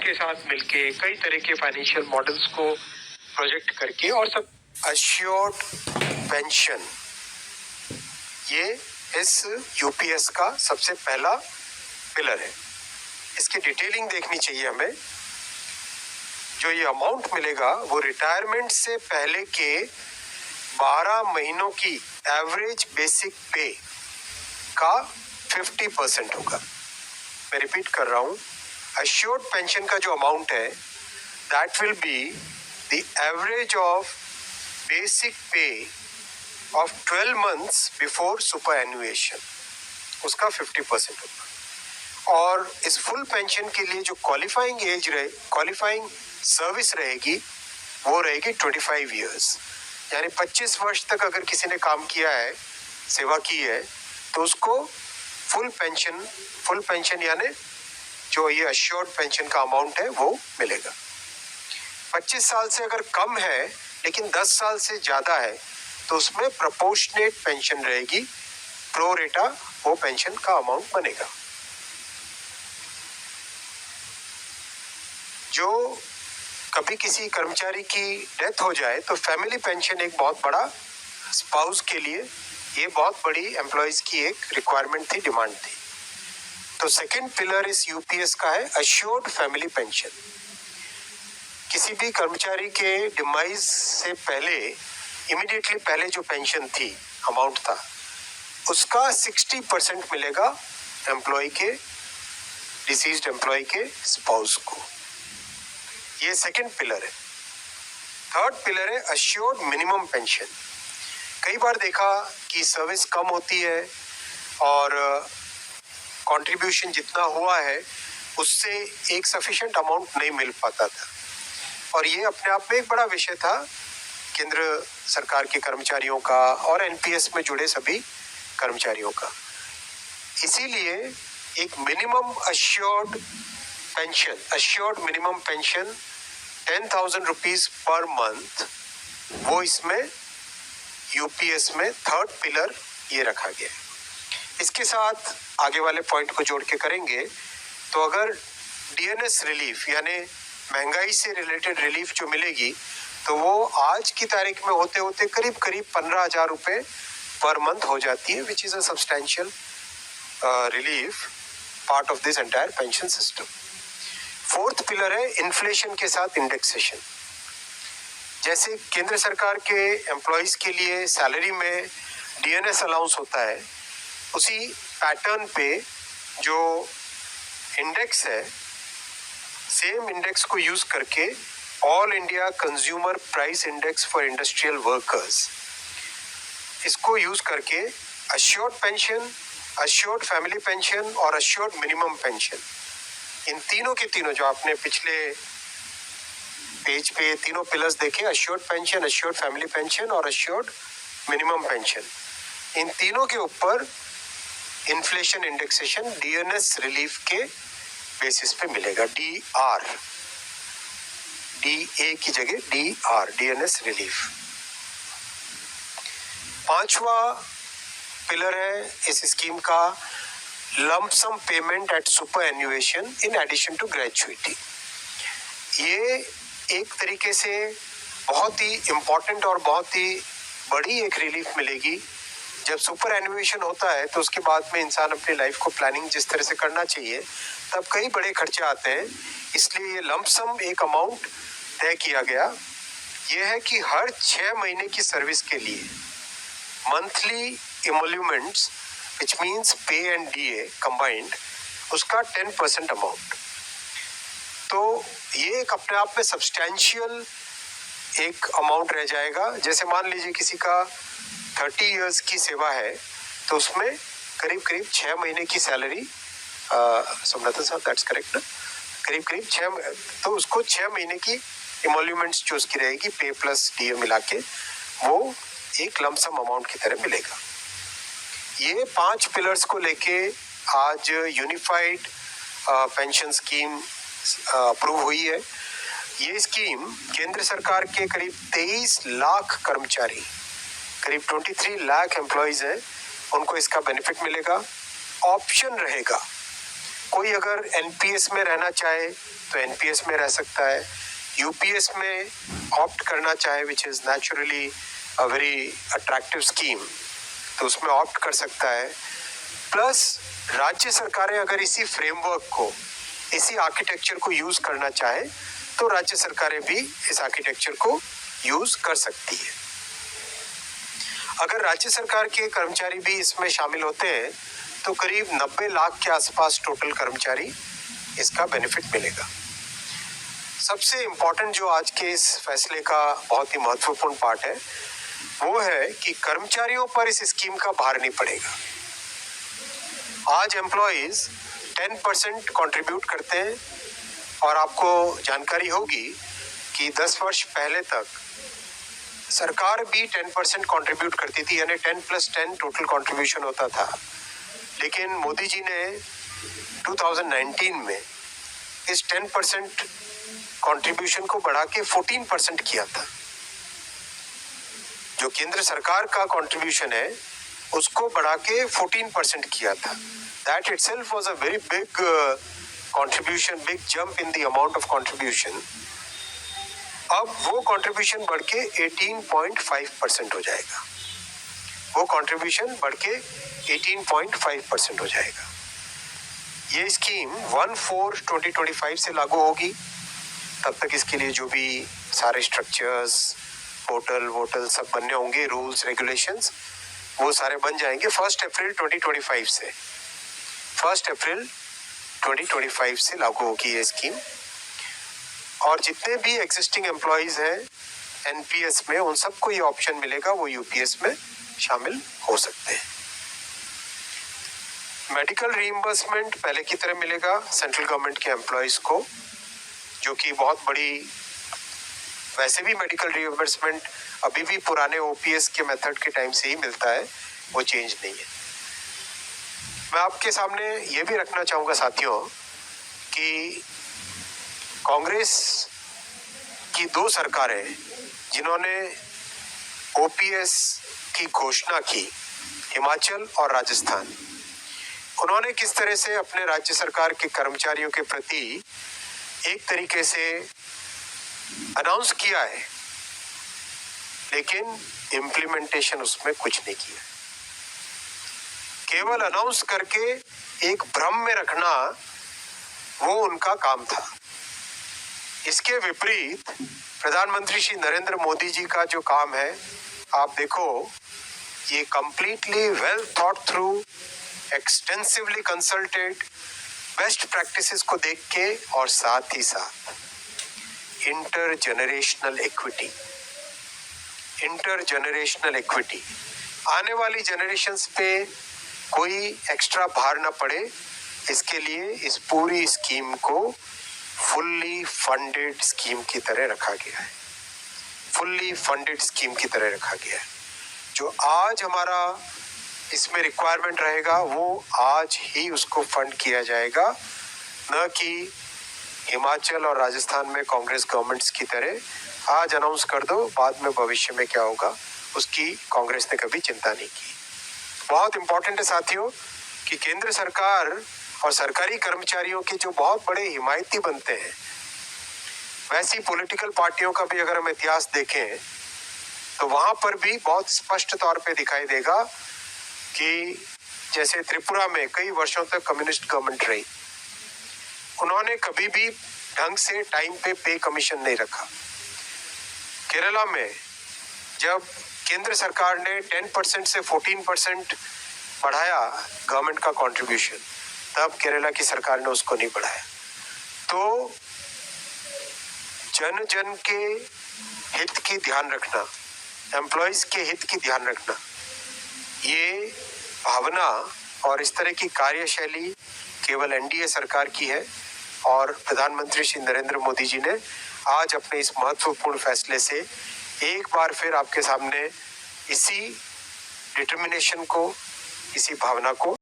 के साथ मिलके कई तरह के फाइनेंशियल मॉडल्स को प्रोजेक्ट करके और सब अश्योर्ड पेंशन, ये इस यूपीएस का सबसे पहला पिलर है। इसकी डिटेलिंग देखनी चाहिए हमें। जो ये अमाउंट मिलेगा वो रिटायरमेंट से पहले के 12 महीनों की एवरेज बेसिक पे का 50% होगा। मैं रिपीट कर रहा हूं, अश्योर्ड पेंशन का जो अमाउंट है that will be the average of basic पे ऑफ 12 months बिफोर सुपर एनुएशन, उसका 50% होगा। और इस फुल पेंशन के लिए जो क्वालिफाइंग सर्विस रहेगी वो रहेगी 25 years, यानी 25 वर्ष तक अगर किसी ने काम किया है, सेवा की है, तो उसको फुल पेंशन यानी जो ये अश्योर्ड पेंशन का अमाउंट है वो मिलेगा। 25 साल से अगर कम है लेकिन 10 साल से ज्यादा है तो उसमें प्रोपोर्शनेट पेंशन रहेगी, प्रो रेटा वो पेंशन का अमाउंट बनेगा। जो कभी किसी कर्मचारी की डेथ हो जाए तो फैमिली पेंशन एक बहुत बड़ा, स्पाउस के लिए ये बहुत बड़ी एम्प्लॉयज की एक रिक्वायरमेंट थी, डिमांड थी। तो सेकंड पिलर इस यूपीएस का है अश्योर्ड फैमिली पेंशन। किसी भी कर्मचारी के डिमाइज से पहले, इमीडिएटली पहले जो पेंशन थी, अमाउंट था, उसका 60% मिलेगा एम्प्लॉय के, डिसीज्ड एम्प्लॉय के स्पाउस को। ये सेकंड पिलर है। थर्ड पिलर है अश्योर्ड मिनिमम पेंशन। कई बार देखा कि सर्विस कम होती है और कंट्रीब्यूशन जितना हुआ है उससे एक सफिशिएंट अमाउंट नहीं मिल पाता था, और ये अपने आप में एक बड़ा विषय था केंद्र सरकार के कर्मचारियों का और एनपीएस में जुड़े सभी कर्मचारियों का। इसीलिए एक minimum assured minimum pension 10,000 rupees per month, वो इसमें यूपीएस में थर्ड पिलर ये रखा गया है। इसके साथ आगे वाले पॉइंट को जोड़ के करेंगे तो अगर डीएनएस रिलीफ यानी महंगाई से रिलेटेड रिलीफ जो मिलेगी तो वो आज की तारीख में होते होते करीब 15,000 रुपए पर मंथ हो जाती है, which is a substantial relief part of this entire pension system. Fourth pillar है इन्फ्लेशन के साथ इंडेक्सेशन। जैसे केंद्र सरकार के एम्प्लॉयज के लिए सैलरी में डीएनएस अलाउंस होता है, उसी पैटर्न पे जो इंडेक्स है, सेम इंडेक्स को यूज करके all India consumer price index for industrial workers, इसको यूज करके assured pension, assured family pension और अश्योर्ड मिनिमम पेंशन, इन तीनों के तीनों जो आपने पिछले पेज पे तीनों पिलर्स देखे, assured pension, assured family pension और अश्योर्ड मिनिमम पेंशन, इन तीनों के ऊपर इन्फ्लेशन इंडेक्सेशन डीएनएस रिलीफ के बेसिस पे मिलेगा। डीए की जगह डीआर, डीएनएस रिलीफ। पांचवा पिलर है इस स्कीम का lump sum payment at superannuation in addition to gratuity. ये एक तरीके से बहुत ही इम्पोर्टेंट और बहुत ही बड़ी एक रिलीफ मिलेगी। जब सुपर एन्युएशन होता है तो उसके बाद में इंसान अपनी लाइफ को प्लानिंग जिस तरह से करना चाहिए तब कई बड़े खर्चे आते हैं, इसलिए ये लंप सम एक अमाउंट तय किया गया। ये है कि हर 6 महीने की सर्विस के लिए मंथली इमोल्यूमेंट्स विच मीन्स पे एंड डीए कंबाइंड, उसका 10% अमाउंट। तो ये एक अपने आप में सब्सटैंशियल एक अमाउंट रह जाएगा। जैसे मान लीजिए किसी का 30 इयर्स की सेवा है तो उसमें करीब 6 महीने की सैलरी, समझाता साहब दैट्स करेक्ट ना, करीब 6, तो उसको 6 महीने की इमोल्यूमेंट्स जो उसकी रहेगी पे प्लस डीए मिला के, वो एक लमसम अमाउंट की तरह मिलेगा। ये 5 पिलर्स को लेके आज यूनिफाइड पेंशन स्कीम अप्रूव हुई है। ये स्कीम केंद्र सरकार के करीब 23 लाख कर्मचारी, करीब 23 लाख एम्प्लॉयज हैं, उनको इसका बेनिफिट मिलेगा। ऑप्शन रहेगा कोई अगर एनपीएस में रहना चाहे तो एनपीएस में रह सकता है, यूपीएस में ऑप्ट करना चाहे which is naturally a very attractive scheme, तो उसमें ऑप्ट कर सकता है। प्लस राज्य सरकारें अगर इसी फ्रेमवर्क को, इसी आर्किटेक्चर को यूज करना चाहे तो राज्य सरकारें भी इस आर्किटेक्चर को यूज कर सकती है। अगर राज्य सरकार के कर्मचारी भी इसमें शामिल होते हैं तो करीब 90 लाख के आसपास टोटल कर्मचारी इसका बेनिफिट मिलेगा। सबसे इंपॉर्टेंट जो आज के इस फैसले का बहुत ही महत्वपूर्ण पार्ट है वो है कि कर्मचारियों पर इस स्कीम का भार नहीं पड़ेगा। आज एम्प्लॉइज 10% कंट्रीब्यूट करते हैं और आपको जानकारी होगी कि 10 वर्ष पहले तक सरकार भी 10% कंट्रीब्यूट करती थी, यानी 10+10 टोटल कंट्रीब्यूशन होता था। लेकिन मोदी जी ने 2019 में इस 10% कंट्रीब्यूशन को बढ़ा के 14% किया था। जो केंद्र सरकार का कंट्रीब्यूशन है उसको बढ़ा के 14% किया था। That itself was a very big contribution, big jump in the amount of contribution. अब वो कंट्रीब्यूशन बढ़ के 18.5% हो जाएगा। वो कंट्रीब्यूशन बढ़ के 18.5% हो जाएगा। ये स्कीम 1/4/2025 से लागू होगी। तब तक इसके लिए जो भी सारे स्ट्रक्चर्स, पोर्टल वोटल सब बनने होंगे, रूल्स रेगुलेशंस, वो सारे बन जाएंगे 1 अप्रैल 2025 से। 1 अप्रैल 2025 से लागू होगी ये स्कीम। और जितने भी एग्जिस्टिंग एम्प्लॉइज हैं एनपीएस में, उन सबको ये ऑप्शन मिलेगा, वो यूपीएस में शामिल हो सकते हैं। मेडिकल रीइंबर्समेंट पहले की तरह मिलेगा सेंट्रल गवर्नमेंट के एम्प्लॉइज को, जो कि बहुत बड़ी, वैसे भी मेडिकल रीइंबर्समेंट अभी भी पुराने ओपीएस के मेथड के टाइम से ही मिलता है, वो चेंज नहीं है। मैं आपके सामने ये भी रखना चाहूँगा साथियों कि कांग्रेस की 2 सरकारें जिन्होंने ओपीएस की घोषणा की, हिमाचल और राजस्थान, उन्होंने किस तरह से अपने राज्य सरकार के कर्मचारियों के प्रति एक तरीके से अनाउंस किया है, लेकिन इम्प्लीमेंटेशन उसमें कुछ नहीं किया। केवल अनाउंस करके एक भ्रम में रखना वो उनका काम था। इसके विपरीत प्रधानमंत्री श्री नरेंद्र मोदी जी का जो काम है, आप देखो, ये completely well thought through, extensively consulted, best practices को देख के, और साथ ही साथ इंटरजेनरेशनल इक्विटी, आने वाली जनरेशंस पे कोई एक्स्ट्रा भार ना पड़े, इसके लिए इस पूरी स्कीम को फुल्ली फंडेड स्कीम की तरह रखा गया है। फुल्ली फंडेड स्कीम की तरह रखा गया है। जो आज हमारा इसमें रिक्वायरमेंट रहेगा वो आज ही उसको फंड किया जाएगा, न कि हिमाचल और राजस्थान में कांग्रेस गवर्नमेंट्स की तरह आज अनाउंस कर दो, बाद में भविष्य में क्या होगा उसकी कांग्रेस ने कभी चिंता नहीं की। बहुत इंपॉर्टेंट है साथियों कि केंद्र सरकार और सरकारी कर्मचारियों के जो बहुत बड़े हिमायती बनते हैं, वैसी पॉलिटिकल पार्टियों का भी अगर हम इतिहास देखें तो वहां पर भी बहुत स्पष्ट तौर पे दिखाई देगा कि जैसे त्रिपुरा में कई वर्षों तक कम्युनिस्ट गवर्नमेंट रही, उन्होंने कभी भी ढंग से टाइम पे कमीशन नहीं रखा। केरला में जब केंद्र सरकार ने 10% से 14% बढ़ाया गवर्नमेंट का कंट्रीब्यूशन, तब केरला की सरकार ने उसको नहीं बढ़ाया। तो जन जन के हित की ध्यान रखना, एम्प्लॉइज के हित की ध्यान रखना, ये भावना और इस तरह की कार्यशैली केवल एनडीए सरकार की है। और प्रधानमंत्री श्री नरेंद्र मोदी जी ने आज अपने इस महत्वपूर्ण फैसले से एक बार फिर आपके सामने इसी डिटर्मिनेशन को, इसी भावना को